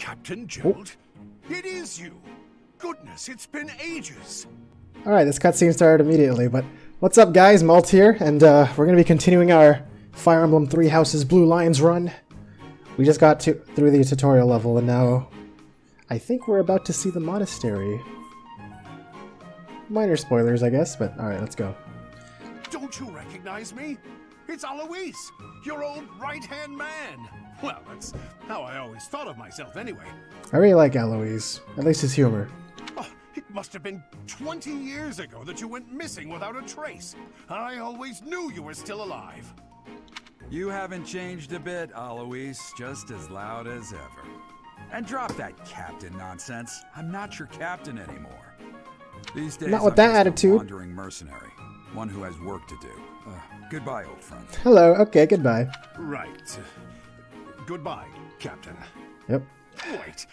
Captain Gerald? It is you. Goodness, it's been ages. Alright, this cutscene started immediately, but what's up guys, Malt here, and we're going to be continuing our Fire Emblem Three Houses Blue Lions run. We just got through the tutorial level, and now I think we're about to see the monastery. Minor spoilers, I guess, but alright, let's go. Don't you recognize me? It's Alois, your old right-hand man. Well, that's how I always thought of myself anyway. I really like Alois, at least his humor. Oh, it must have been 20 years ago that you went missing without a trace. I always knew you were still alive. You haven't changed a bit, Alois, just as loud as ever. And drop that captain nonsense. I'm not your captain anymore. These days, Not with I'm that just a attitude. wandering mercenary, one who has work to do. Goodbye, old friend. Hello, okay, goodbye. Right. Goodbye, Captain. Yep. Wait,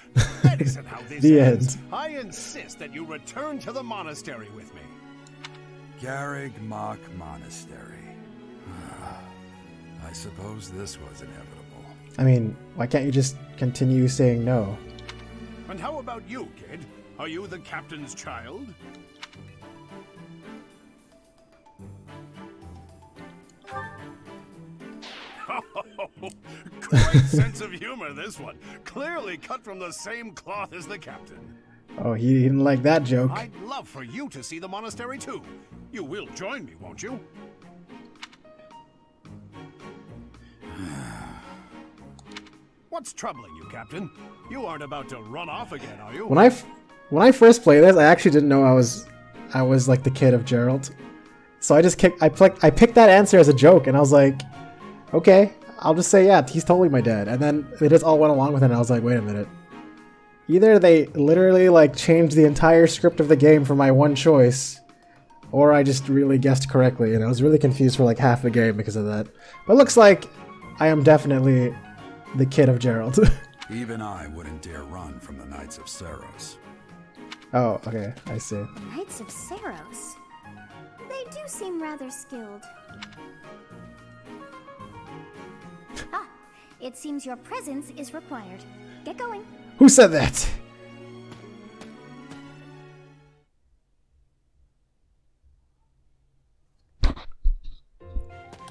that isn't how this The ends. end. I insist that you return to the monastery with me. Garrig Mach Monastery. I suppose this was inevitable. I mean, why can't you just continue saying no? And how about you, kid? Are you the captain's child? Great sense of humor, this one. Clearly cut from the same cloth as the captain. Oh, he didn't like that joke. I'd love for you to see the monastery too. You will join me, won't you? What's troubling you, Captain? You aren't about to run off again, are you? When I first played this, I actually didn't know I was like the kid of Gerald. So I picked that answer as a joke, and I was like, okay, I'll just say yeah, he's totally my dad. And then they just all went along with it, and I was like, wait a minute. Either they literally like changed the entire script of the game for my one choice, or I just really guessed correctly, and I was really confused for like half the game because of that. But it looks like I am definitely the kid of Gerald. Even I wouldn't dare run from the Knights of Saros. Oh, okay, I see. The Knights of Saros. They do seem rather skilled. Ah, it seems your presence is required. Get going. Who said that?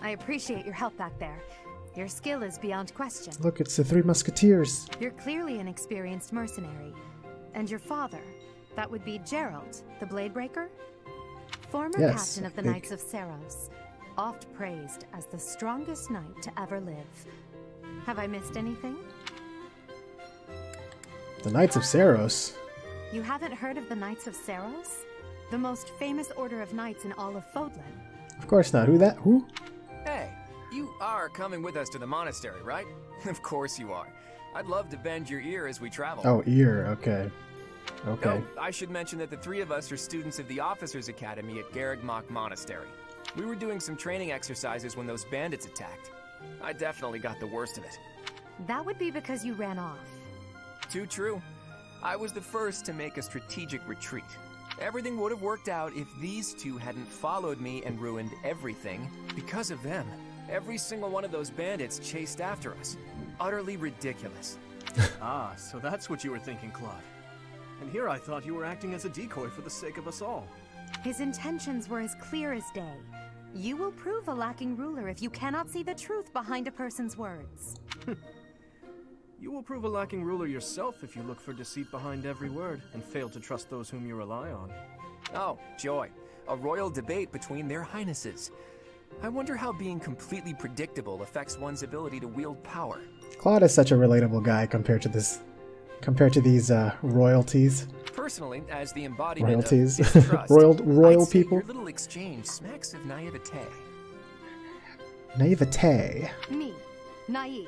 I appreciate your help back there. Your skill is beyond question. Look, it's the Three Musketeers. You're clearly an experienced mercenary. And your father, that would be Gerald, the Bladebreaker? Former Yes, captain of I the think. Knights of Saros, oft praised as the strongest knight to ever live. Have I missed anything? The Knights of Saros. You haven't heard of the Knights of Saros? The most famous order of knights in all of Fodlan. Of course not. Who? Hey, you are coming with us to the monastery, right? Of course you are. I'd love to bend your ear as we travel. Oh, ear. Okay. Okay. No, I should mention that the three of us are students of the Officers' Academy at Garrig Mach Monastery. We were doing some training exercises when those bandits attacked. I definitely got the worst of it. That would be because you ran off. Too true. I was the first to make a strategic retreat. Everything would have worked out if these two hadn't followed me and ruined everything. Because of them, every single one of those bandits chased after us. Utterly ridiculous. Ah, so that's what you were thinking, Claude. And here I thought you were acting as a decoy for the sake of us all. His intentions were as clear as day. You will prove a lacking ruler if you cannot see the truth behind a person's words. You will prove a lacking ruler yourself if you look for deceit behind every word and fail to trust those whom you rely on. Oh, joy. A royal debate between their highnesses. I wonder how being completely predictable affects one's ability to wield power. Claude is such a relatable guy compared to these royalties. Personally, as the embodiment Royalties. of distrust, royal I'd say people. your little exchange smacks of naivete. Naivete. Me, naive.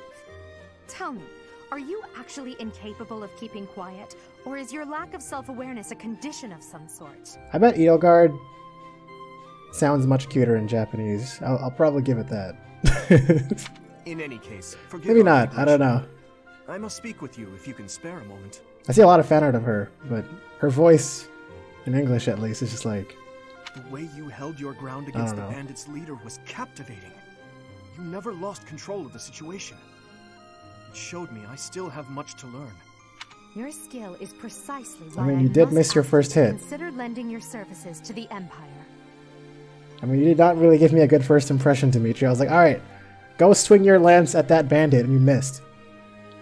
Tell me, are you actually incapable of keeping quiet, or is your lack of self-awareness a condition of some sort? I bet Edelgard sounds much cuter in Japanese. I'll probably give it that. In any case, forgive Maybe our not. I don't neglection. know. I must speak with you if you can spare a moment. I see a lot of fan art of her, but her voice, in English at least, is just like... The way you held your ground against the know. bandits' leader was captivating. You never lost control of the situation. It showed me I still have much to learn. Your skill is precisely I why mean, you did must miss your ask first you to hit. Consider lending your services to the Empire. I mean, you did not really give me a good first impression, Dimitri. I was like, alright, go swing your lance at that bandit, and you missed.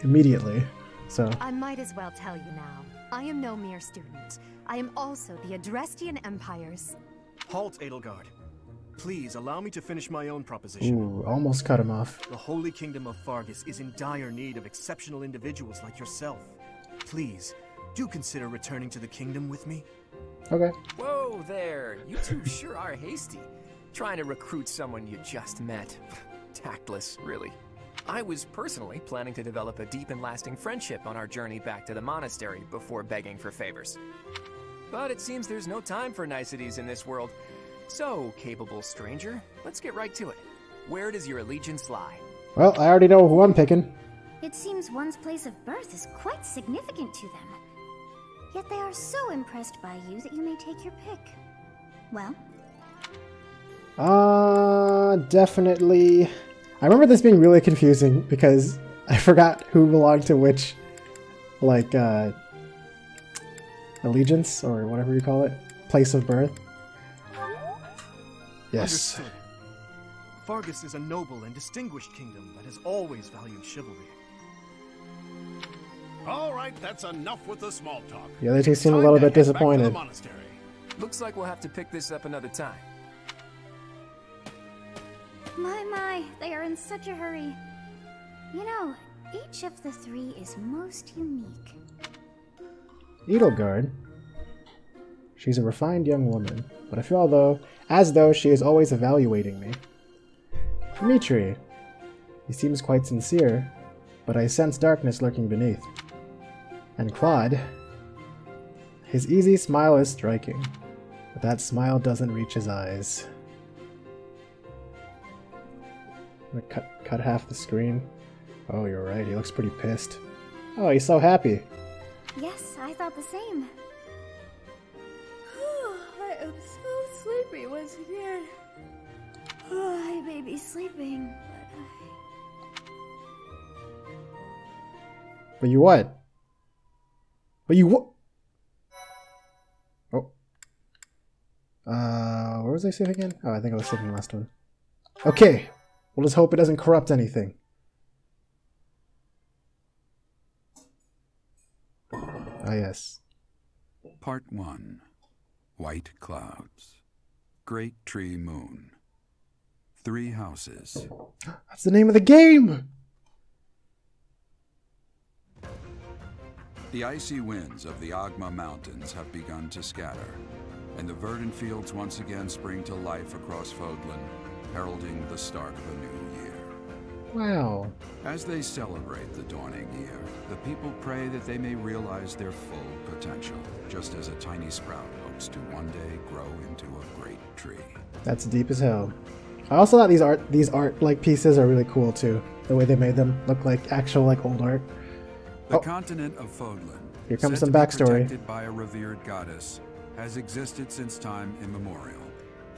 Immediately. So. I might as well tell you now. I am no mere student. I am also the Adrestian Empire's... Halt, Edelgard. Please allow me to finish my own proposition. Ooh, almost cut him off. The Holy Kingdom of Fargus is in dire need of exceptional individuals like yourself. Please, do consider returning to the kingdom with me. Okay. Whoa there, you two sure are hasty. Trying to recruit someone you just met. Tactless, really. I was personally planning to develop a deep and lasting friendship on our journey back to the monastery before begging for favors. But it seems there's no time for niceties in this world. So, capable stranger, let's get right to it. Where does your allegiance lie? Well, I already know who I'm picking. It seems one's place of birth is quite significant to them. Yet they are so impressed by you that you may take your pick. Well? Definitely. I remember this being really confusing because I forgot who belonged to which, like, allegiance, or whatever you call it. Place of birth. Yes. Understood. Fargus is a noble and distinguished kingdom that has always valued chivalry. All right, that's enough with the small talk. The other two seem a Time little to bit head back to the disappointed. monastery. Looks like we'll have to pick this up another time. My, they are in such a hurry. You know, each of the three is most unique. Edelgard. She's a refined young woman, but I feel as though she is always evaluating me. Dimitri. He seems quite sincere, but I sense darkness lurking beneath. And Claude. His easy smile is striking, but that smile doesn't reach his eyes. I'm gonna cut half the screen. Oh, you're right, he looks pretty pissed. Oh, he's so happy. Yes, I thought the same. I am so sleepy once again. I may be sleeping, But you what? But you what? Oh. Where was I saving again? Oh, I think I was saving the last one. Okay. We'll just hope it doesn't corrupt anything. Ah, yes. Part 1. White Clouds. Great Tree Moon. 3 houses. That's the name of the game! The icy winds of the Agma Mountains have begun to scatter, and the verdant fields once again spring to life across Fodlan, heralding the start of a new year. Wow. As they celebrate the dawning year, the people pray that they may realize their full potential, just as a tiny sprout hopes to one day grow into a great tree. That's deep as hell. I also thought these art like pieces are really cool too. The way they made them look like actual like old art. The continent of Fodlan, Here comes said some to be backstory. protected by a revered goddess, has existed since time immemorial.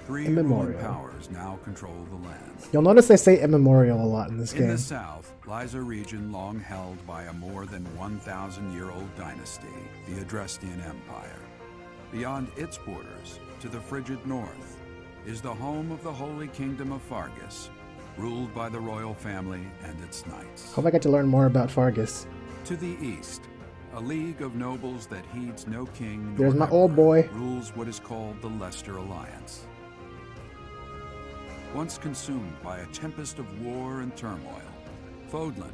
3 Immemorial. ruling powers now control the land. You'll notice they say immemorial a lot in this In game. the south lies a region long held by a more than 1,000-year-old dynasty, the Adrestian Empire. Beyond its borders, to the frigid north, is the home of the Holy Kingdom of Fargus, ruled by the royal family and its knights. Hope I get to learn more about Fargus. To the east, a league of nobles that heeds no king nor There's my emperor old boy. rules what is called the Leicester Alliance. Once consumed by a tempest of war and turmoil, Fodlan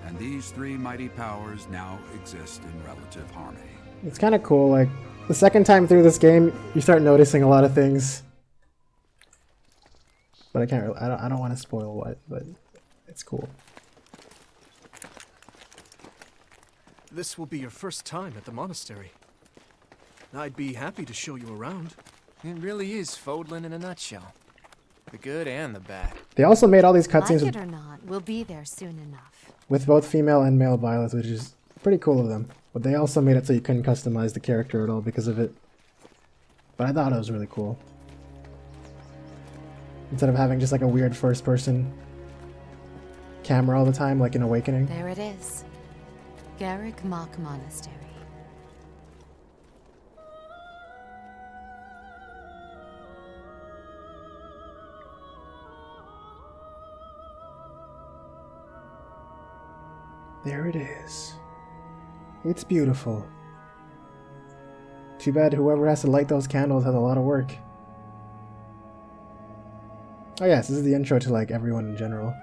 and these 3 mighty powers now exist in relative harmony. It's kind of cool. Like the second time through this game, you start noticing a lot of things. But I can't. Really, I don't want to spoil what. But it's cool. This will be your first time at the monastery. I'd be happy to show you around. It really is Fodlan in a nutshell. The good and the bad. They also made all these cutscenes Like it or not, we'll be there soon enough. with both female and male violets, which is pretty cool of them. But they also made it so you couldn't customize the character at all because of it. But I thought it was really cool. Instead of having just like a weird first-person camera all the time, like in Awakening. There it is. Garrick Mock Monastery. There it is. It's beautiful. Too bad whoever has to light those candles has a lot of work. Oh yes, this is the intro to like everyone in general.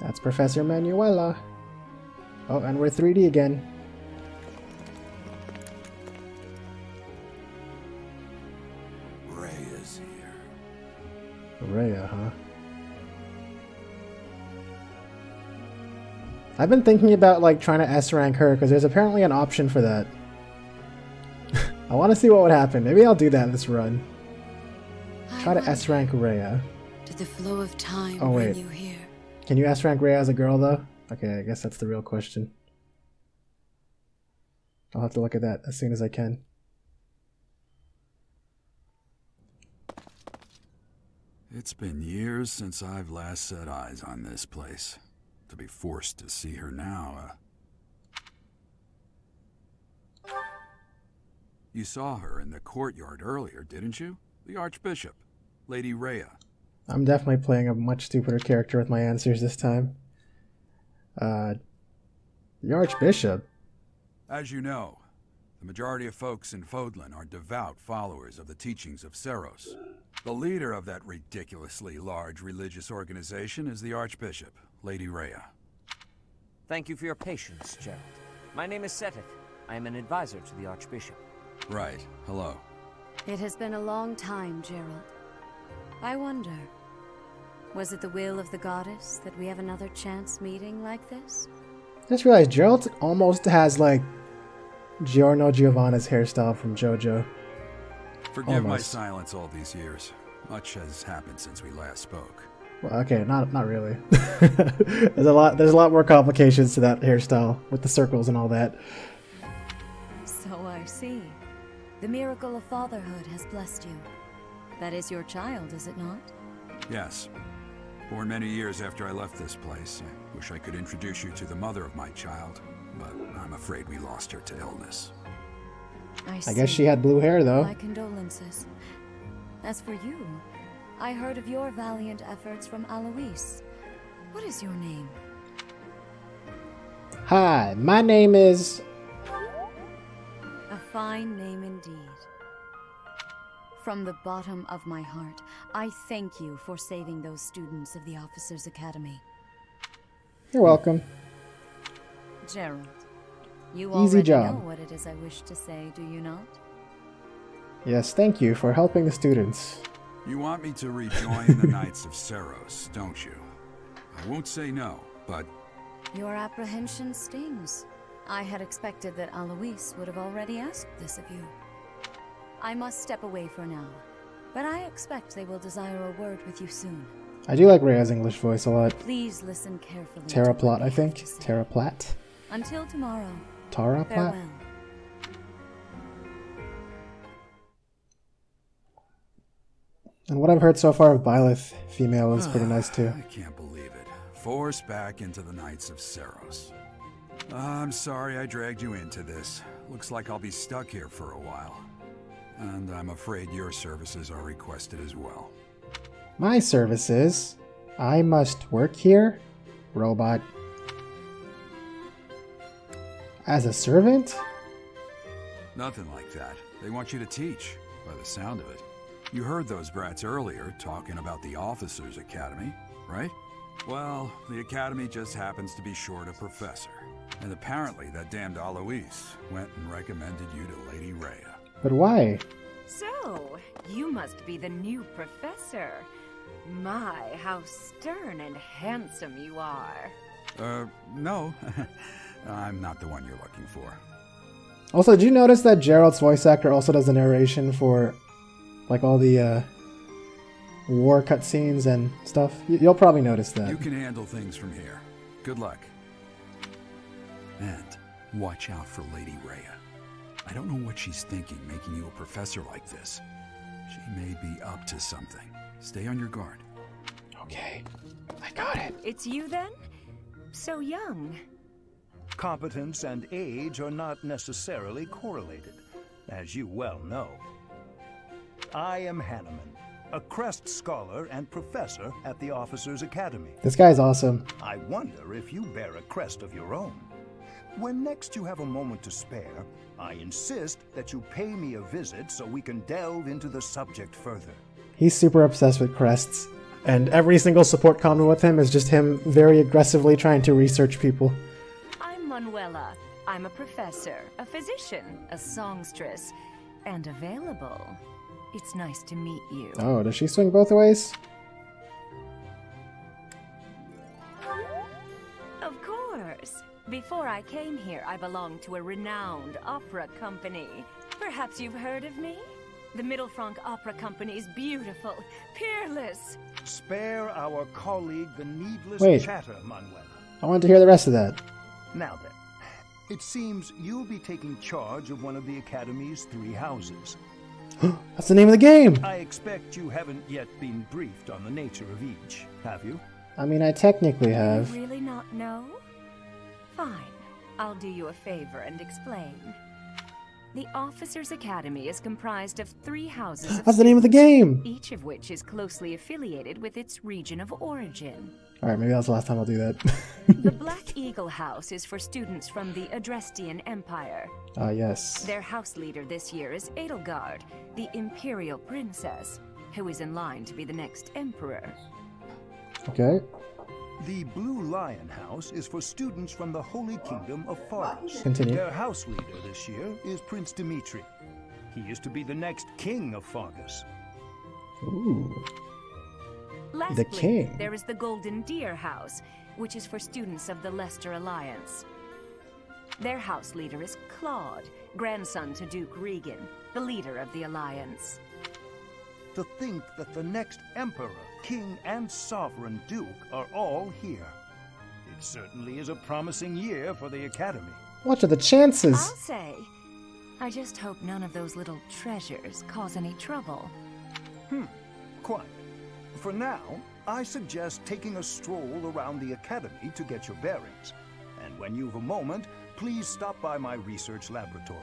That's Professor Manuela. Oh, and we're 3D again. Rhea's here. Rhea, huh? I've been thinking about like trying to S-rank her because there's apparently an option for that. I want to see what would happen. Maybe I'll do that this run. Try to S-rank Rhea. Did the flow of time Oh wait, bring you here? can you S-rank Rhea as a girl though? Okay, I guess that's the real question. I'll have to look at that as soon as I can. It's been years since I've last set eyes on this place. To be forced to see her now, You saw her in the courtyard earlier, didn't you? The Archbishop, Lady Rhea. I'm definitely playing a much stupider character with my answers this time. The Archbishop? As you know, the majority of folks in Fodlan are devout followers of the teachings of Seros. The leader of that ridiculously large religious organization is the Archbishop, Lady Rhea. Thank you for your patience, Gerald. My name is Seteth. I am an advisor to the Archbishop. Right. Hello. It has been a long time, Gerald. I wonder, was it the will of the goddess that we have another chance meeting like this? I just realized Gerald almost has like Giorno Giovanna's hairstyle from JoJo. Forgive my Almost. silence all these years. Much has happened since we last spoke. Well, okay, not really. There's a lot more complications to that hairstyle with the circles and all that. So I see. The miracle of fatherhood has blessed you. That is your child, is it not? Yes. Born many years after I left this place. I wish I could introduce you to the mother of my child, but I'm afraid we lost her to illness. I guess she had blue hair though. My condolences. As for you, I heard of your valiant efforts from Alois. What is your name? Hi, my name is... A fine name indeed. From the bottom of my heart, I thank you for saving those students of the Officers' Academy. You're welcome. Gerald, you Easy already job. know what it is I wish to say, do you not? Yes, thank you for helping the students. You want me to rejoin the Knights of Seros, don't you? I won't say no, but... Your apprehension stings. I had expected that Alois would have already asked this of you. I must step away for now, but I expect they will desire a word with you soon. I do like Rhea's English voice a lot. Please listen carefully. Tara to what Platt, they I have think. to say. Tara Platt? Until tomorrow. Tara Platt? Farewell. And what I've heard so far of Byleth, female, is pretty nice too. I can't believe it. Forced back into the Knights of Seros. I'm sorry I dragged you into this. Looks like I'll be stuck here for a while. And I'm afraid your services are requested as well. My services? I must work here? Robot. As a servant? Nothing like that. They want you to teach, by the sound of it. You heard those brats earlier talking about the Officers' Academy, right? Well, the Academy just happens to be short a professor. And apparently that damned Alois went and recommended you to Lady Rhea. But why? So, you must be the new professor. My, how stern and handsome you are. No. I'm not the one you're looking for. Also, did you notice that Gerald's voice actor also does the narration for, like, all the, war cutscenes and stuff? You'll probably notice that. You can handle things from here. Good luck. And watch out for Lady Rhea. I don't know what she's thinking, making you a professor like this. She may be up to something. Stay on your guard. Okay, I got it. It's you then? So young. Competence and age are not necessarily correlated, as you well know. I am Hanneman, a Crest Scholar and Professor at the Officers' Academy. This guy's awesome. I wonder if you bear a crest of your own. When next you have a moment to spare, I insist that you pay me a visit so we can delve into the subject further. He's super obsessed with crests, and every single support comment with him is just him very aggressively trying to research people. I'm Manuela. I'm a professor, a physician, a songstress, and available. It's nice to meet you. Oh, does she swing both ways? Of course. Before I came here, I belonged to a renowned opera company. Perhaps you've heard of me? The Middlefranc Opera Company is beautiful, peerless. Spare our colleague the needless chatter, Manuela. I wanted to hear the rest of that. Now then, it seems you'll be taking charge of one of the Academy's 3 houses. That's the name of the game! I expect you haven't yet been briefed on the nature of each, have you? I mean, I technically have. You really not know? Fine. I'll do you a favor and explain. The Officers' Academy is comprised of 3 houses of That's the name of the game! each of which is closely affiliated with its region of origin. Alright, maybe that's the last time I'll do that. The Black Eagle House is for students from the Adrestian Empire. Ah, yes. Their house leader this year is Edelgard, the Imperial Princess, who is in line to be the next Emperor. Okay. The Blue Lion House is for students from the Holy Kingdom of Fargus. Continue. Their house leader this year is Prince Dimitri. He is to be the next king of Fargus. Ooh. Lastly, The king. there is the Golden Deer House, which is for students of the Leicester Alliance. Their house leader is Claude, grandson to Duke Regan, the leader of the Alliance. To think that the next Emperor, King, and Sovereign Duke are all here. It certainly is a promising year for the Academy. What are the chances? I'll say. I just hope none of those little treasures cause any trouble. Quite. For now, I suggest taking a stroll around the Academy to get your bearings. And when you've a moment, please stop by my research laboratory.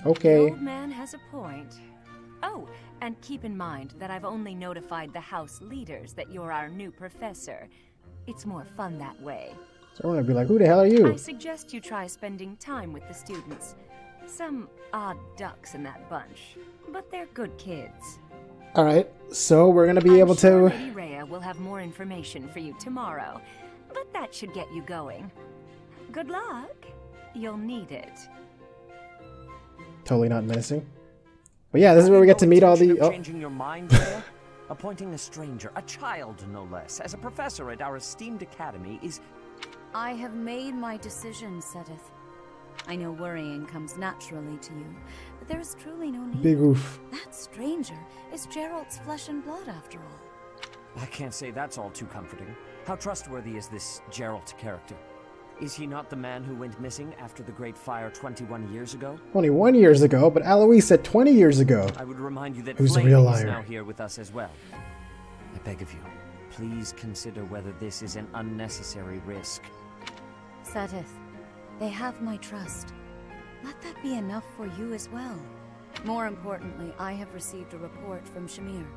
Okay. The old man has a point. Oh, and keep in mind that I've only notified the house leaders that you're our new professor. It's more fun that way. So I'm gonna be like, who the hell are you? I suggest you try spending time with the students. Some odd ducks in that bunch, but they're good kids. Alright, so we're gonna be able sure to... Lady Rhea will have more information for you tomorrow, but that should get you going. Good luck. You'll need it. Totally not menacing. But yeah, this is where we get to meet all the... Changing your mind, Rhea? Appointing a stranger, a child no less, as a professor at our esteemed academy is... I have made my decision, Sedith. I know worrying comes naturally to you, but there is truly no need. Big oof. That stranger is Gerald's flesh and blood, after all. I can't say that's all too comforting. How trustworthy is this Geralt character? Is he not the man who went missing after the Great Fire 21 years ago? 21 years ago, but Eloise said 20 years ago. I would remind you that Who's the Flaming real is liar? now here with us as well. I beg of you, please consider whether this is an unnecessary risk. Sedith, they have my trust. Let that be enough for you as well. More importantly, I have received a report from Shamir.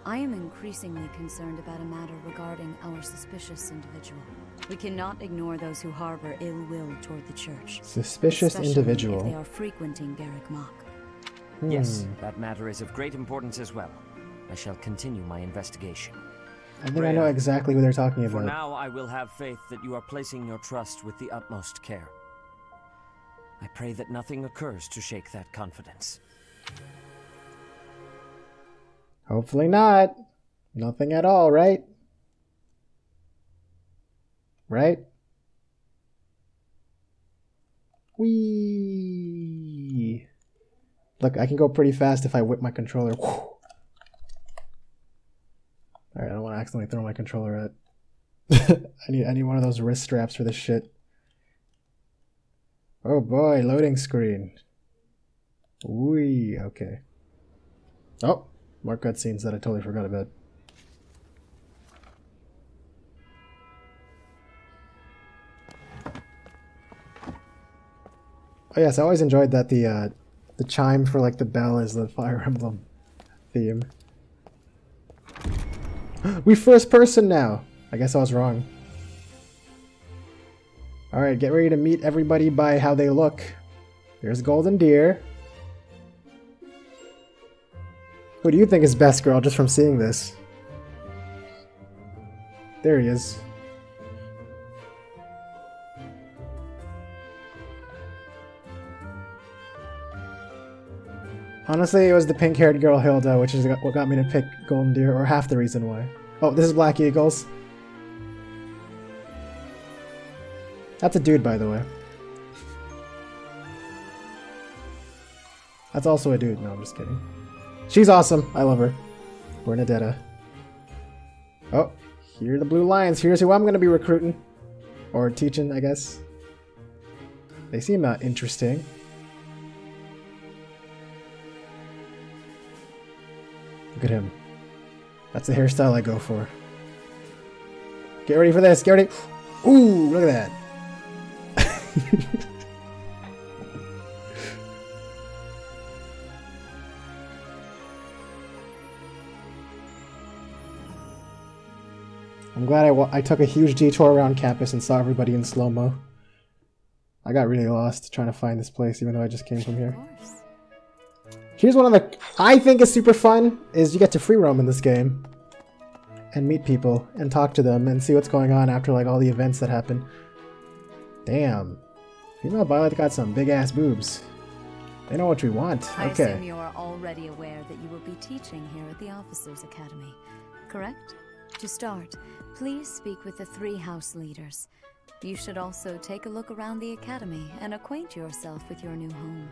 I am increasingly concerned about a matter regarding our suspicious individual. We cannot ignore those who harbor ill will toward the church. Suspicious especially individual. if they are frequenting Garrick Mach. Yes, that matter is of great importance as well. I shall continue my investigation. I think I know exactly what they're talking For about. now, I will have faith that you are placing your trust with the utmost care. I pray that nothing occurs to shake that confidence. Hopefully not. Nothing at all, right? Right? Whee! Look, I can go pretty fast if I whip my controller. Alright, I don't want to accidentally throw my controller at. I need one of those wrist straps for this shit. Oh boy, loading screen. Wee, okay. Oh, more cutscenes that I totally forgot about. Oh yes, I always enjoyed that the chime for like the bell is the Fire Emblem theme. We first person now! I guess I was wrong. Alright, get ready to meet everybody by how they look. There's Golden Deer. Who do you think is best, girl, just from seeing this? There he is. Honestly, it was the pink-haired girl Hilda, which is what got me to pick Golden Deer, or half the reason why. Oh, this is Black Eagles. That's a dude, by the way. That's also a dude. No, I'm just kidding. She's awesome. I love her. Bernadetta. Oh, here are the Blue Lions. Here's who I'm going to be recruiting. Or teaching, I guess. They seem interesting. Look at him. That's the hairstyle I go for. Get ready for this. Get ready. Ooh, look at that. I'm glad I took a huge detour around campus and saw everybody in slow-mo. I got really lost trying to find this place, even though I just came from here. Here's one of the... I think is super fun, is you get to free roam in this game. And meet people, and talk to them, and see what's going on after like all the events that happen. Damn. Female Violet got some big-ass boobs. They know what we want. I Okay. assume you are already aware that you will be teaching here at the Officers' Academy, correct? To start, please speak with the 3 house leaders. You should also take a look around the academy and acquaint yourself with your new home.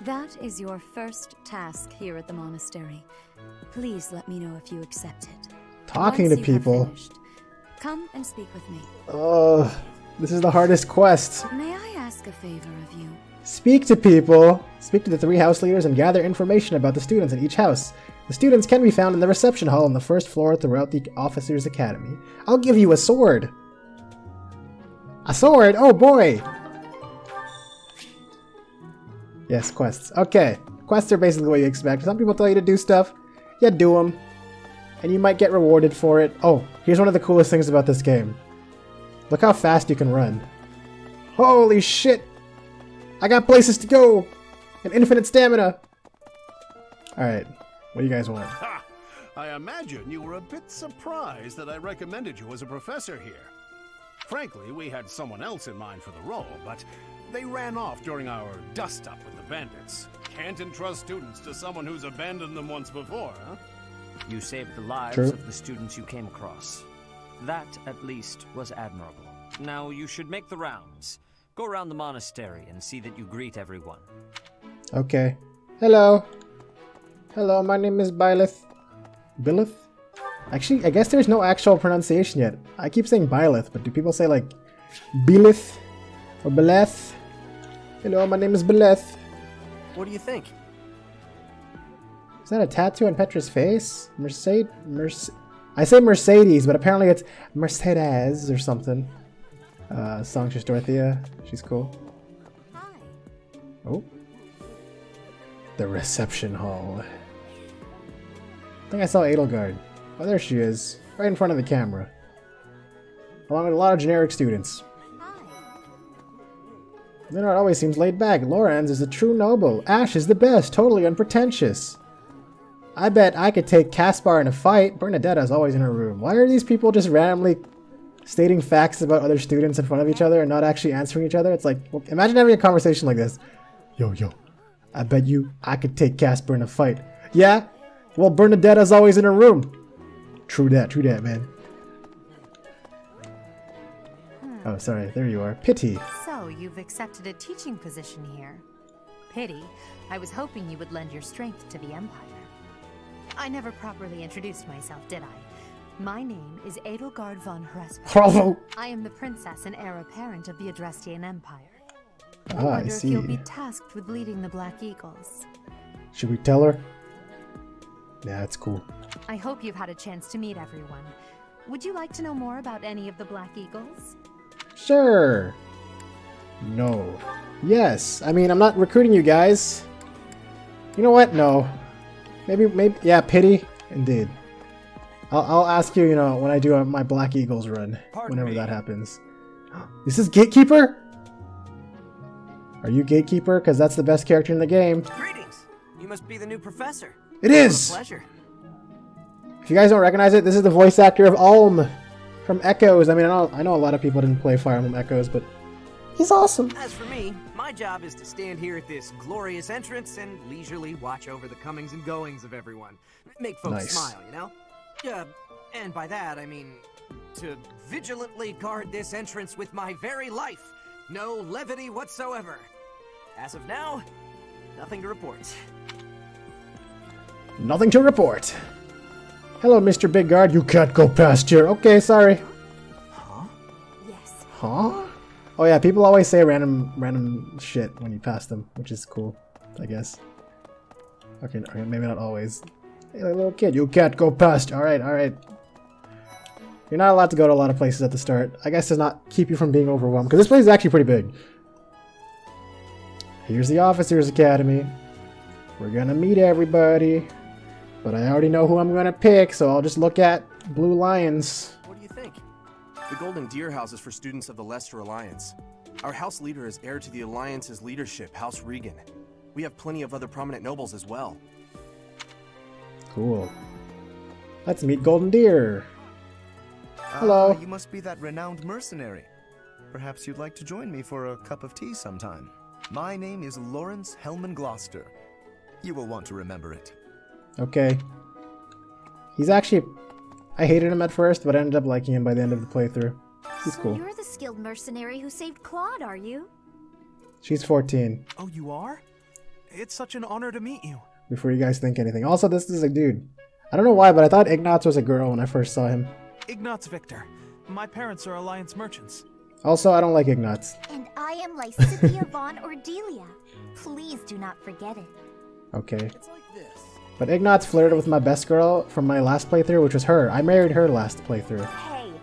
That is your first task here at the monastery. Please let me know if you accept it. Talking Once to you have people. finished, come and speak with me. This is the hardest quest. May I ask a favor of you? Speak to people. Speak to the 3 house leaders and gather information about the students in each house. The students can be found in the reception hall on the 1st floor throughout the Officers' Academy. I'll give you a sword. A sword? Oh boy! Yes, quests. Okay. Quests are basically what you expect. Some people tell you to do stuff. You do them. And you might get rewarded for it. Oh, here's one of the coolest things about this game. Look how fast you can run. Holy shit! I got places to go! And infinite stamina! Alright. What do you guys want? Ha! I imagine you were a bit surprised that I recommended you as a professor here. Frankly, we had someone else in mind for the role, but they ran off during our dust-up with the bandits. Can't entrust students to someone who's abandoned them once before, huh? You saved the lives True. of the students you came across. That, at least, was admirable. Now you should make the rounds. Go around the monastery and see that you greet everyone. Okay. Hello. Hello, my name is Byleth. Byleth? Actually, I guess there's no actual pronunciation yet. I keep saying Byleth, but do people say like Byleth or Byleth? Hello, my name is Byleth. What do you think? Is that a tattoo on Petra's face? I say Mercedes, but apparently it's Mercedes or something. Songstress Dorothea. She's cool. Hi. Oh. The reception hall. I think I saw Edelgard. Oh, there she is. Right in front of the camera. Along with a lot of generic students. Leonard always seems laid back. Lorenz is a true noble. Ash is the best. Totally unpretentious. I bet I could take Caspar in a fight. Bernadetta is always in her room. Why are these people just randomly stating facts about other students in front of each other and not actually answering each other? It's like, well, imagine having a conversation like this. Yo, I bet you I could take Caspar in a fight. Yeah? Well, Bernadetta's always in her room. True that, man. Oh, sorry, there you are. Pity. So, you've accepted a teaching position here. Pity. I was hoping you would lend your strength to the Empire. I never properly introduced myself, did I? My name is Edelgard von Hresper. Bravo! I am the princess and heir apparent of the Adrestian Empire. I Ah, I wonder if see. you'll be tasked with leading the Black Eagles. Should we tell her? Yeah, it's cool. I hope you've had a chance to meet everyone. Would you like to know more about any of the Black Eagles? Sure. No. Yes. I mean, I'm not recruiting you guys. You know what? No. Maybe, yeah, pity. Indeed. I'll ask you, you know, when I do my Black Eagles run. Whenever that happens. Is this Gatekeeper? Are you Gatekeeper? Because that's the best character in the game. Greetings. You must be the new professor. It is! What a pleasure. If you guys don't recognize it, this is the voice actor of Ulm from Echoes. I mean, I know a lot of people didn't play Fire Emblem Echoes, but he's awesome. As for me, my job is to stand here at this glorious entrance and leisurely watch over the comings and goings of everyone. Make folks smile, you know? And by that, I mean to vigilantly guard this entrance with my very life. No levity whatsoever. As of now, nothing to report. Nothing to report. Hello, Mr. Big Guard. You can't go past here. Okay, sorry. Huh? Yes. Huh? Oh yeah, people always say random shit when you pass them, which is cool, I guess. Okay, maybe not always. Hey, little kid, you can't go past. Alright, alright. You're not allowed to go to a lot of places at the start. I guess to not keep you from being overwhelmed, because this place is actually pretty big. Here's the Officers Academy. We're gonna meet everybody. But I already know who I'm gonna pick, so I'll just look at Blue Lions. What do you think? The Golden Deer House is for students of the Lester Alliance. Our house leader is heir to the Alliance's leadership, House Regan. We have plenty of other prominent nobles as well. Cool. Let's meet Golden Deer. Hello. You must be that renowned mercenary. Perhaps you'd like to join me for a cup of tea sometime. My name is Lawrence Hellman Gloucester. You will want to remember it. Okay. He's actually... I hated him at first, but I ended up liking him by the end of the playthrough. He's cool. You're the skilled mercenary who saved Claude, are you? She's 14. Oh, you are? It's such an honor to meet you. Before you guys think anything. Also, this is a dude. I don't know why, but I thought Ignatz was a girl when I first saw him. Ignatz Victor. My parents are Alliance merchants. Also, I don't like Ignatz. And I am Lysithea von Ordelia. Please do not forget it. Okay. It's like this. But Ignatz flirted with my best girl from my last playthrough, which was her. I married her last playthrough. Hey,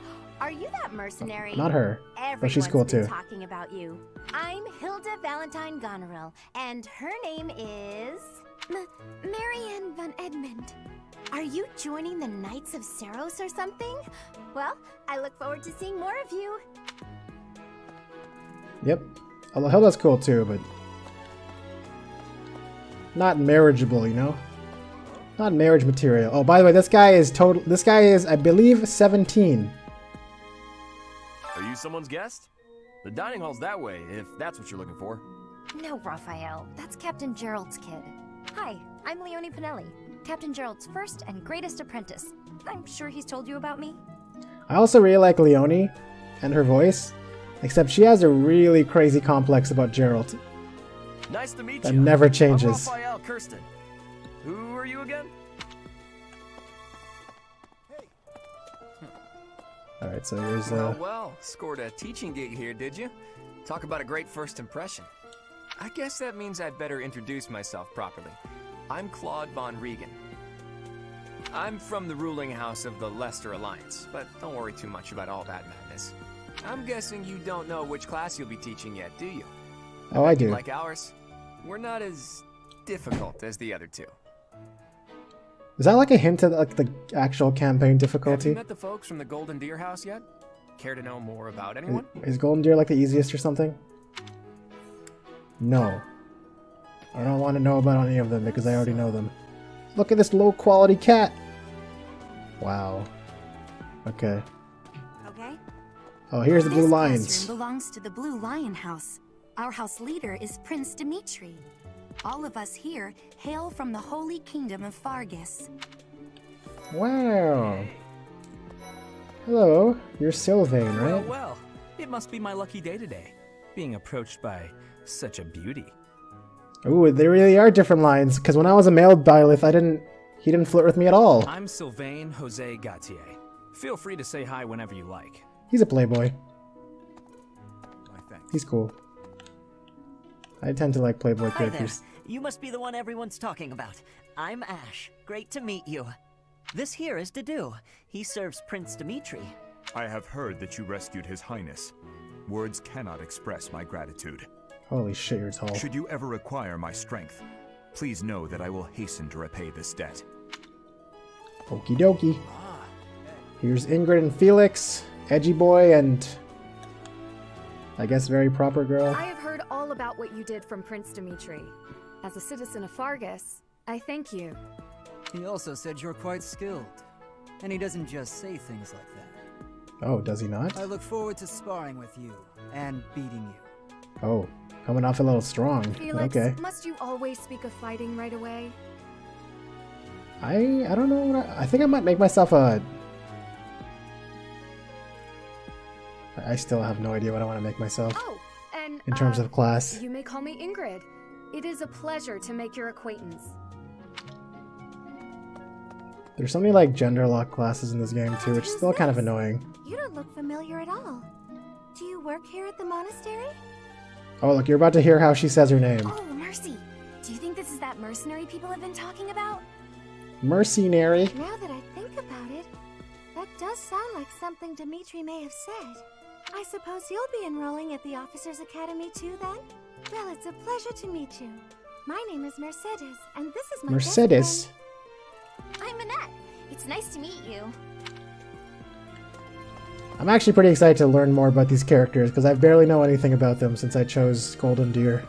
are you that mercenary? Not her, but she's cool too. Talking about you. I'm Hilda Valentine Goneril, and her name is Marianne von Edmund. Are you joining the Knights of Saros or something? Well, I look forward to seeing more of you. Yep. Although Hilda's cool too, but not marriageable, you know? Not marriage material. Oh, by the way, this guy is, I believe, 17. Are you someone's guest? The dining hall's that way, if that's what you're looking for. No, Raphael. That's Captain Gerald's kid. Hi, I'm Leonie Pinelli, Captain Gerald's first and greatest apprentice. I'm sure he's told you about me. I also really like Leonie and her voice, except she has a really crazy complex about Gerald. Nice to meet that you. never changes. I'm Raphael Kirsten. Who are you again? Alright, so here's Well, scored a teaching gig here, did you? Talk about a great first impression. I guess that means I'd better introduce myself properly. I'm Claude von Regan. I'm from the ruling house of the Lester Alliance, but don't worry too much about all that madness. I'm guessing you don't know which class you'll be teaching yet, do you? Oh, I do. Like ours, we're not as difficult as the other two. Is that like a hint at like the actual campaign difficulty? Have you met the folks from the Golden Deer House yet? Care to know more about anyone? Is Golden Deer like the easiest or something? No. I don't want to know about any of them because I already know them. Look at this low quality cat! Wow. Okay. Okay. Oh, here's the Blue This Lions. classroom belongs to the Blue Lion House. Our house leader is Prince Dimitri. All of us here hail from the Holy Kingdom of Fargus. Wow. Hello, you're Sylvain, right? Well, it must be my lucky day today, being approached by such a beauty. Ooh, they really are different lines, because when I was a male Byleth, he didn't flirt with me at all. I'm Sylvain Jose Gautier. Feel free to say hi whenever you like. He's a playboy. He's cool. I tend to like playboy characters. You must be the one everyone's talking about. I'm Ash. Great to meet you. This here is Dedu. He serves Prince Dimitri. I have heard that you rescued His Highness. Words cannot express my gratitude. Holy shit, you're tall. Should you ever require my strength, please know that I will hasten to repay this debt. Okie dokie. Here's Ingrid and Felix, edgy boy, and I guess very proper girl. I have heard all about what you did from Prince Dimitri. As a citizen of Fargus, I thank you. He also said you're quite skilled. And he doesn't just say things like that. Oh, does he not? I look forward to sparring with you and beating you. Oh, coming off a little strong. Felix, okay. must you always speak of fighting right away? I don't know what I think I might make myself a... I still have no idea what I want to make myself. Oh, and in terms of class. You may call me Ingrid. It is a pleasure to make your acquaintance. There's so many like gender lock classes in this game too, which is still kind of annoying. You don't look familiar at all. Do you work here at the monastery? Oh look, you're about to hear how she says her name. Oh, Mercy. Do you think this is that mercenary people have been talking about? Mercenary. Now that I think about it, that does sound like something Dimitri may have said. I suppose you'll be enrolling at the Officers' Academy too, then? Well, it's a pleasure to meet you. My name is Mercedes, and this is my Mercedes? I'm Annette. It's nice to meet you. I'm actually pretty excited to learn more about these characters, because I barely know anything about them since I chose Golden Deer.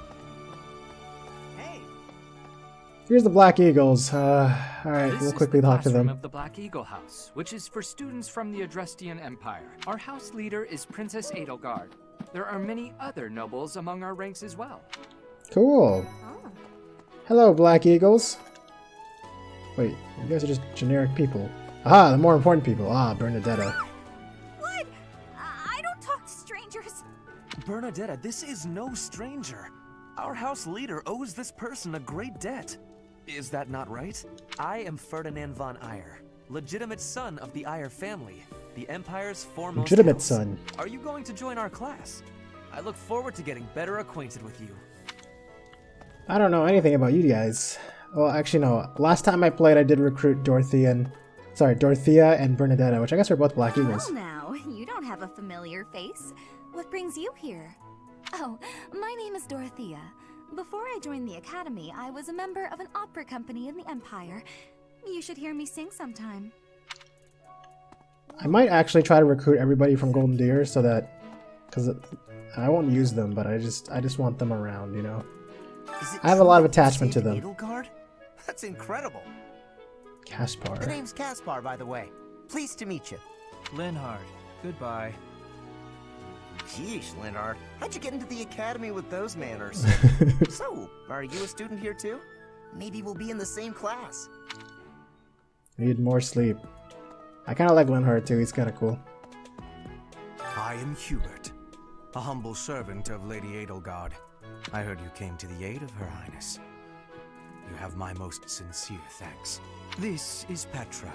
Here's the Black Eagles. Alright, we'll quickly talk to them. Of the Black Eagle House, which is for students from the Adrestian Empire. Our house leader is Princess Edelgard. There are many other nobles among our ranks as well. Cool. Oh. Hello, Black Eagles. Wait, you guys are just generic people. Aha, the more important people. Ah, Bernadetta. What? I don't talk to strangers. Bernadetta, this is no stranger. Our house leader owes this person a great debt. Is that not right? I am Ferdinand von Eyre, legitimate son of the Eyre family, the Empire's foremost Legitimate house. son. Are you going to join our class? I look forward to getting better acquainted with you. I don't know anything about you guys. Well, actually, no. Last time I played, I did recruit Dorothea and Bernadetta, which I guess are both Black Eagles. Well now, you don't have a familiar face. What brings you here? Oh, my name is Dorothea. Before I joined the academy, I was a member of an opera company in the Empire. You should hear me sing sometime. I might actually try to recruit everybody from Golden Deer so that, because I won't use them, but I just want them around, you know. I have a lot of attachment to them. Edelgard? That's incredible. Caspar. The name's Caspar, by the way. Pleased to meet you. Linhard, goodbye. Jeez, Linhard. How'd you get into the academy with those manners? So, are you a student here too? Maybe we'll be in the same class. Need more sleep. I kind of like Linhard too, he's kind of cool. I am Hubert, a humble servant of Lady Edelgard. I heard you came to the aid of Her Highness. You have my most sincere thanks. This is Petra.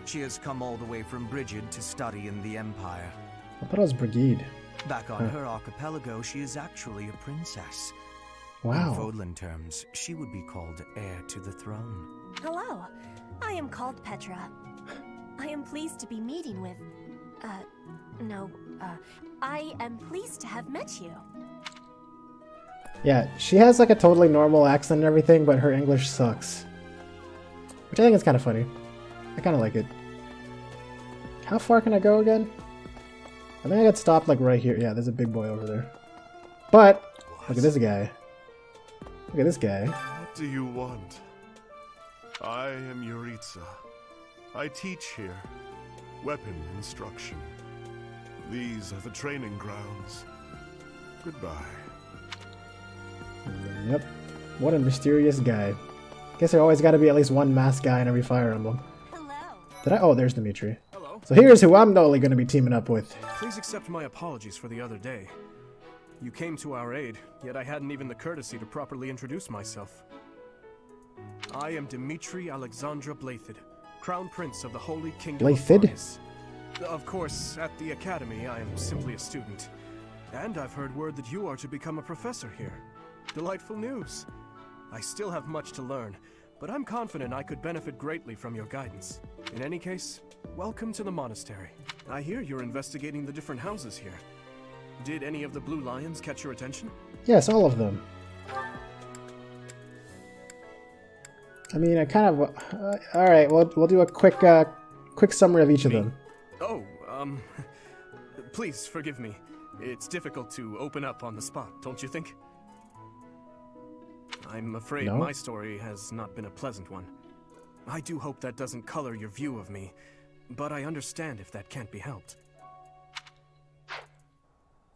She has come all the way from Brigid to study in the Empire. I thought it was Brigide. Back on her archipelago, she is actually a princess. Wow. In Fodlan terms, she would be called heir to the throne. Hello, I am called Petra. I am pleased to be meeting with... I am pleased to have met you. Yeah, she has like a totally normal accent and everything, but her English sucks. Which I think is kind of funny. I kind of like it. How far can I go again? I think I got stopped like right here. Yeah, there's a big boy over there. But, look at this guy. Look at this guy. What do you want? I am Yuritsa. I teach here. Weapon instruction. These are the training grounds. Goodbye. Yep. What a mysterious guy. Guess there always gotta be at least one masked guy in every Fire Emblem. Hello. Did I? Oh, there's Dimitri. Hello. So here's who I'm totally gonna be teaming up with. Please accept my apologies for the other day. You came to our aid, yet I hadn't even the courtesy to properly introduce myself. I am Dimitri Alexandra Blathid, Crown Prince of the Holy Kingdom of Fargus. Of course, at the Academy, I am simply a student. And I've heard word that you are to become a professor here. Delightful news. I still have much to learn, but I'm confident I could benefit greatly from your guidance. In any case, welcome to the monastery. I hear you're investigating the different houses here. Did any of the Blue Lions catch your attention? Yes, all of them. I mean, I kind of... Alright, we'll do a quick summary of each of them. Oh, please forgive me. It's difficult to open up on the spot, don't you think? I'm afraid my story has not been a pleasant one. I do hope that doesn't color your view of me, but I understand if that can't be helped.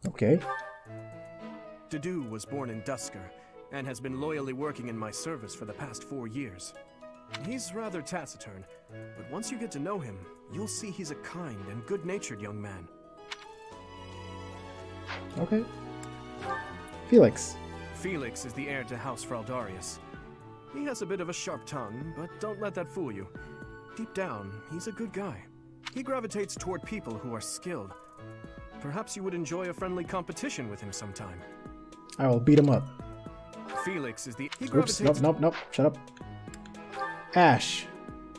Okay. Dedu was born in Dusker, and has been loyally working in my service for the past 4 years. He's rather taciturn, but once you get to know him, you'll see he's a kind and good-natured young man. Okay. Felix. Felix is the heir to House Fraldarius. He has a bit of a sharp tongue, but don't let that fool you. Deep down, he's a good guy. He gravitates toward people who are skilled. Perhaps you would enjoy a friendly competition with him sometime. I will beat him up. Felix is the... Oops, nope, shut up. Ash.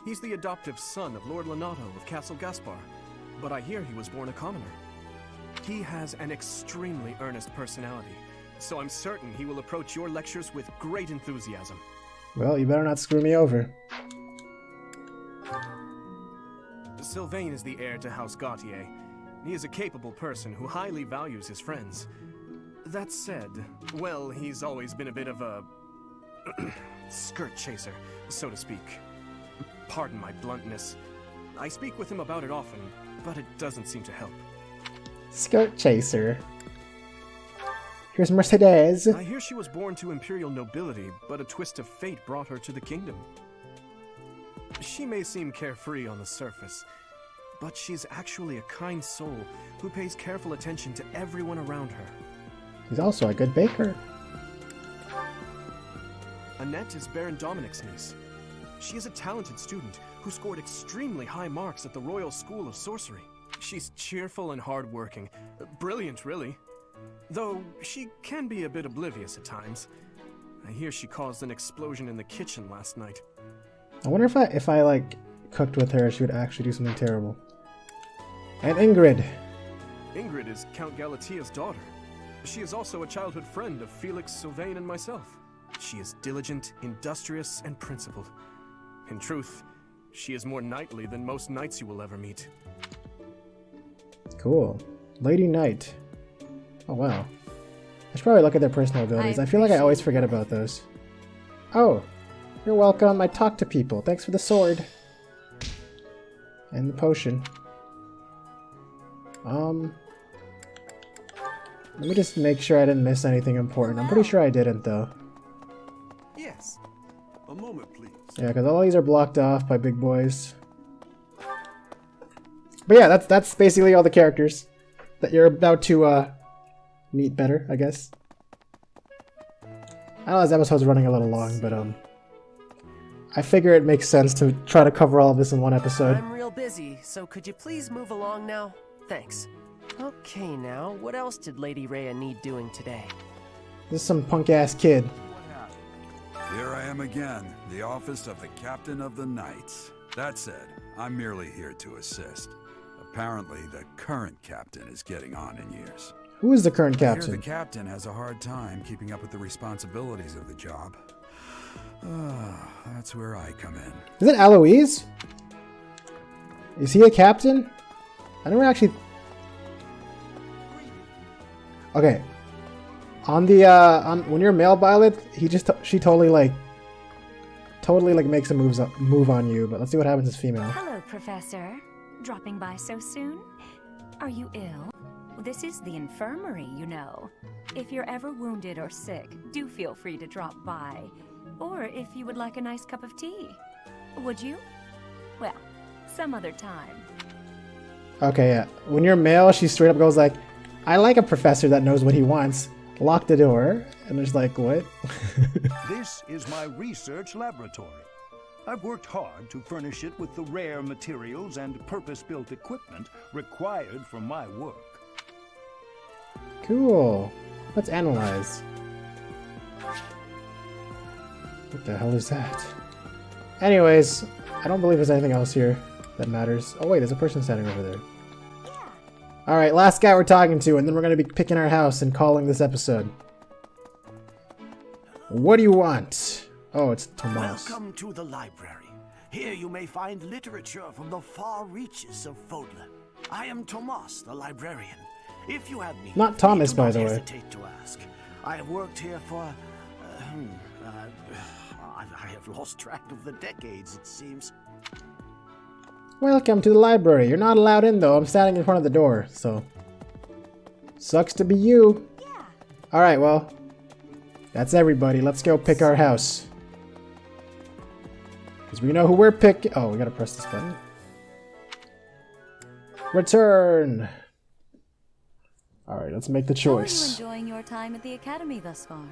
He's the adoptive son of Lord Lonato of Castle Gaspar, but I hear he was born a commoner. He has an extremely earnest personality, so I'm certain he will approach your lectures with great enthusiasm. Well, you better not screw me over. Sylvain is the heir to House Gautier. He is a capable person who highly values his friends. That said, well, he's always been a bit of a... skirt chaser, so to speak. Pardon my bluntness. I speak with him about it often, but it doesn't seem to help. Skirt chaser. Here's Mercedes. I hear she was born to imperial nobility, but a twist of fate brought her to the kingdom. She may seem carefree on the surface, but she's actually a kind soul who pays careful attention to everyone around her. He's also a good baker. Annette is Baron Dominic's niece. She is a talented student who scored extremely high marks at the Royal School of Sorcery. She's cheerful and hardworking. Brilliant, really. Though she can be a bit oblivious at times. I hear she caused an explosion in the kitchen last night. I wonder if I like cooked with her, she would actually do something terrible. And Ingrid. Ingrid is Count Galatia's daughter. She is also a childhood friend of Felix, Sylvain, and myself. She is diligent, industrious, and principled. In truth, she is more knightly than most knights you will ever meet. Cool. Lady Knight. Oh wow. I should probably look at their personal abilities. I feel like I always forget about those. Oh, you're welcome. I talk to people. Thanks for the sword. And the potion. Let me just make sure I didn't miss anything important. I'm pretty sure I didn't, though. Yes. A moment, please. Yeah, because all these are blocked off by big boys. But yeah, that's basically all the characters that you're about to meet better, I guess. I know this episode's running a little long, but I figure it makes sense to try to cover all of this in one episode. I'm real busy, so could you please move along now? Thanks. Okay, now, what else did Lady Rhea need doing today? This is some punk-ass kid. Here I am again, the office of the Captain of the Knights. That said, I'm merely here to assist. Apparently, the current captain is getting on in years. Who is the current captain? I hear the captain has a hard time keeping up with the responsibilities of the job. That's where I come in. Is it Aloise? Is he a captain? I never actually... Okay. On the, when you're a male Violet, she totally makes a move on you, but let's see what happens as female. Hello, Professor. Dropping by so soon? Are you ill? This is the infirmary, you know. If you're ever wounded or sick, do feel free to drop by. Or if you would like a nice cup of tea. Would you? Well, some other time. Okay, yeah. When you're male, she straight up goes like, I like a professor that knows what he wants. Lock the door. And there's like, what? This is my research laboratory. I've worked hard to furnish it with the rare materials and purpose-built equipment required for my work. Cool. Let's analyze. What the hell is that? Anyways, I don't believe there's anything else here that matters. Oh wait, there's a person standing over there. Alright, last guy we're talking to, and then we're going to be picking our house and calling this episode. What do you want? Oh, it's Tomas. Welcome to the library. Here you may find literature from the far reaches of Fodlan. I am Tomas, the librarian. If you have need, Not Thomas, do by not the way. hesitate to ask. I have worked here for... I have lost track of the decades, it seems. Welcome to the library. You're not allowed in, though. I'm standing in front of the door, so... Sucks to be you. Yeah. Alright, well... That's everybody. Let's go pick our house. Because we know who we're picking... Oh, we gotta press this button. Return! Alright, let's make the choice. How are you enjoying your time at the Academy thus far?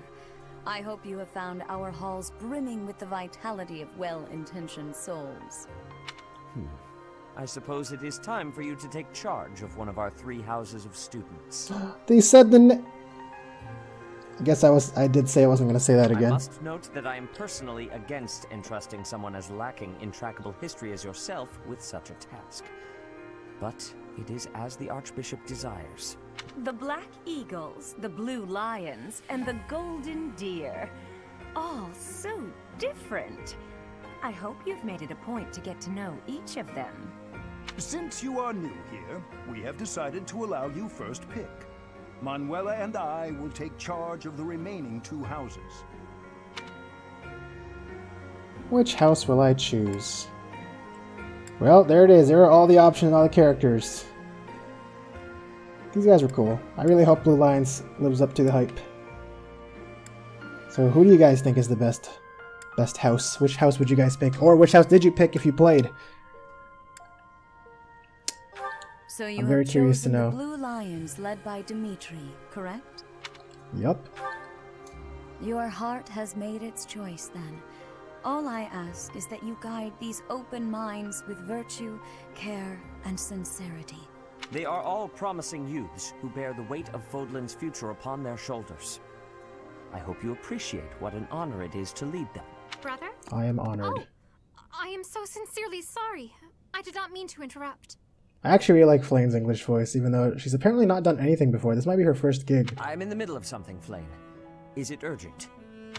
I hope you have found our halls brimming with the vitality of well-intentioned souls. I suppose it is time for you to take charge of one of our 3 houses of students. They said the I guess I did say I wasn't going to say that again. I must note that I am personally against entrusting someone as lacking in trackable history as yourself with such a task. But it is as the Archbishop desires. The Black Eagles, the Blue Lions, and the Golden Deer. All so different. I hope you've made it a point to get to know each of them. Since you are new here, we have decided to allow you first pick. Manuela and I will take charge of the remaining 2 houses. Which house will I choose? Well, there it is. There are all the options and all the characters. These guys were cool. I really hope Blue Lions lives up to the hype. So who do you guys think is the best house? Which house would you guys pick? Or which house did you pick if you played? So you I'm very curious to know. The Blue Lions led by Dimitri, correct? Yup. Your heart has made its choice then. All I ask is that you guide these open minds with virtue, care, and sincerity. They are all promising youths who bear the weight of Fodlan's future upon their shoulders. I hope you appreciate what an honor it is to lead them. Brother? I am honored. Oh, I am so sincerely sorry. I did not mean to interrupt. I actually really like Flane's English voice, even though she's apparently not done anything before. This might be her first gig. I'm in the middle of something, Flane. Is it urgent?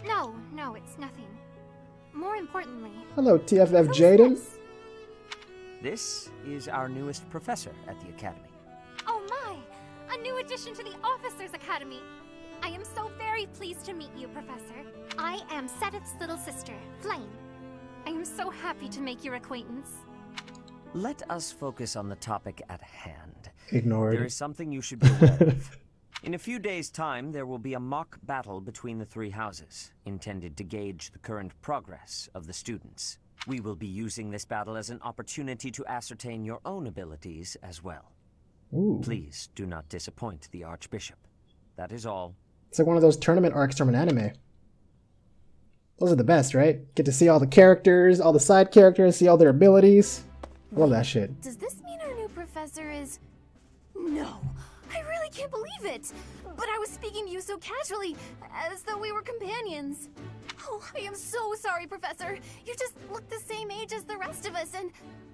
No, it's nothing. More importantly... Hello, TFF Jaden. This is our newest professor at the Academy. Oh my! A new addition to the Officers Academy! I am so very pleased to meet you, Professor. I am Setit's little sister, Flame. I am so happy to make your acquaintance. Let us focus on the topic at hand. Ignored. There is something you should be aware of. In a few days' time, there will be a mock battle between the 3 houses, intended to gauge the current progress of the students. We will be using this battle as an opportunity to ascertain your own abilities as well. Ooh. Please do not disappoint the Archbishop. That is all. It's like one of those tournament arcs from an anime. Those are the best, right? Get to see all the characters, all the side characters, see all their abilities. Love that shit. Does this mean our new professor is... No, I really can't believe it. But I was speaking to you so casually, as though we were companions. Oh, I am so sorry, Professor. You just look the same age as the rest of us, and...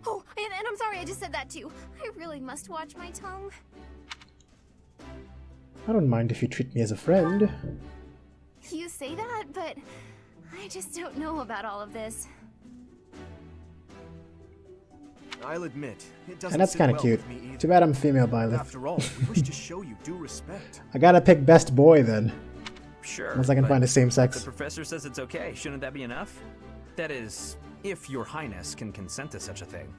Oh, and I'm sorry I just said that too. I really must watch my tongue. I don't mind if you treat me as a friend. You say that, but I just don't know about all of this. I'll admit, it doesn't And that's sit kind of well cute. with me either. Too bad I'm female Byleth. After all, we wish to show you due respect. I gotta pick best boy then. Sure. Unless I can but find a same if sex. the professor says it's okay, shouldn't that be enough? That is, if your highness can consent to such a thing.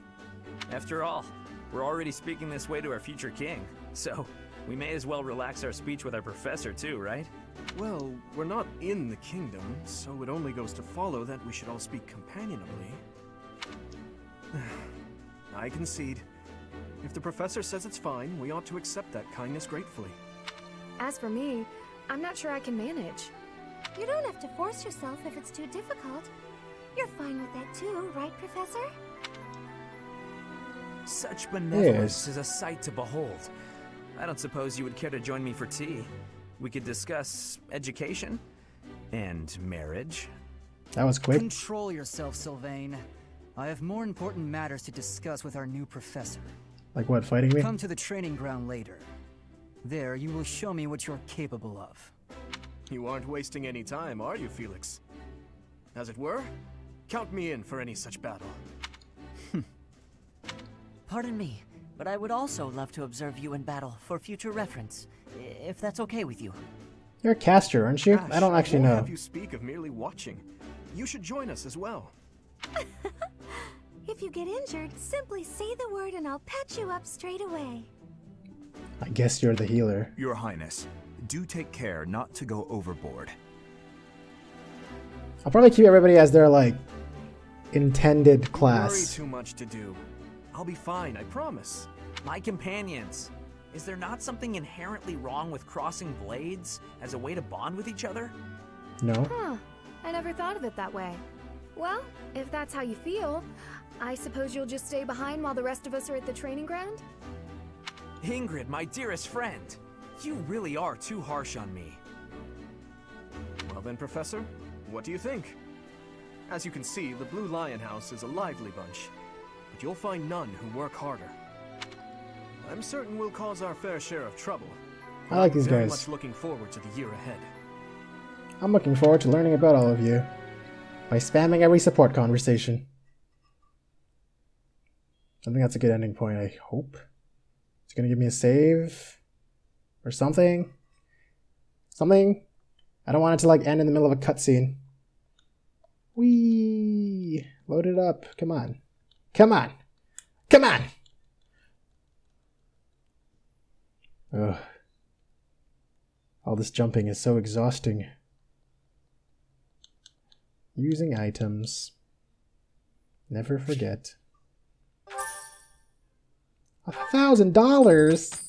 After all, we're already speaking this way to our future king, so we may as well relax our speech with our professor too, right? Well, we're not in the kingdom, so it only goes to follow that we should all speak companionably. I concede. If the professor says it's fine, we ought to accept that kindness gratefully. As for me, I'm not sure I can manage. You don't have to force yourself if it's too difficult. You're fine with that too, right, Professor? Such benevolence is a sight to behold. I don't suppose you would care to join me for tea. We could discuss education and marriage. That was quick. Control yourself, Sylvain. I have more important matters to discuss with our new professor. Like what, fighting me? Come to the training ground later. There, you will show me what you're capable of. You aren't wasting any time, are you, Felix? As it were, count me in for any such battle. Pardon me, but I would also love to observe you in battle for future reference, if that's okay with you. You're a caster, aren't you? Ash, I don't actually know. Have you speak of merely watching. You should join us as well. If you get injured, simply say the word and I'll patch you up straight away. I guess you're the healer. Your Highness, do take care not to go overboard. I'll probably keep everybody as their, like, intended Worry class. too much to do. I'll be fine, I promise. My companions, is there not something inherently wrong with crossing blades as a way to bond with each other? No. Huh. I never thought of it that way. Well, if that's how you feel, I suppose you'll just stay behind while the rest of us are at the training ground? Ingrid, my dearest friend, you really are too harsh on me. Well then, Professor, what do you think? As you can see, the Blue Lion House is a lively bunch, but you'll find none who work harder. I'm certain we'll cause our fair share of trouble. I like these Very guys. much looking forward to the year ahead. I'm looking forward to learning about all of you by spamming every support conversation. I think that's a good ending point, I hope. It's gonna give me a save or something. Something. I don't want it to like end in the middle of a cutscene. Whee! Load it up. Come on. Come on. Come on! Ugh. All this jumping is so exhausting. Using items. Never forget. $1,000?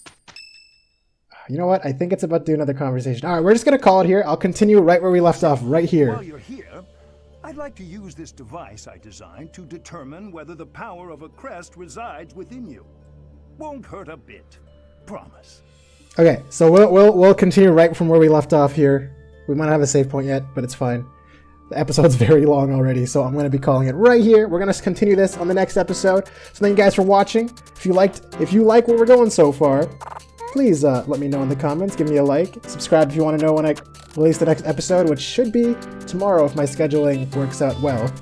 You know what? I think it's about to do another conversation. Alright, we're just gonna call it here. I'll continue right where we left off, right here. While you're here, I'd like to use this device I designed to determine whether the power of a crest resides within you. Won't hurt a bit. Promise. Okay, so we'll continue right from where we left off here. We might not have a save point yet, but it's fine. The episode's very long already, so I'm going to be calling it right here. We're going to continue this on the next episode. So thank you guys for watching. If you like where we're going so far, please let me know in the comments. Give me a like. Subscribe if you want to know when I release the next episode, which should be tomorrow if my scheduling works out well.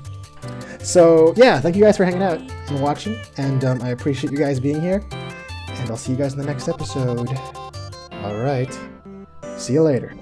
So yeah, thank you guys for hanging out and watching, and I appreciate you guys being here. And I'll see you guys in the next episode. Alright, see you later.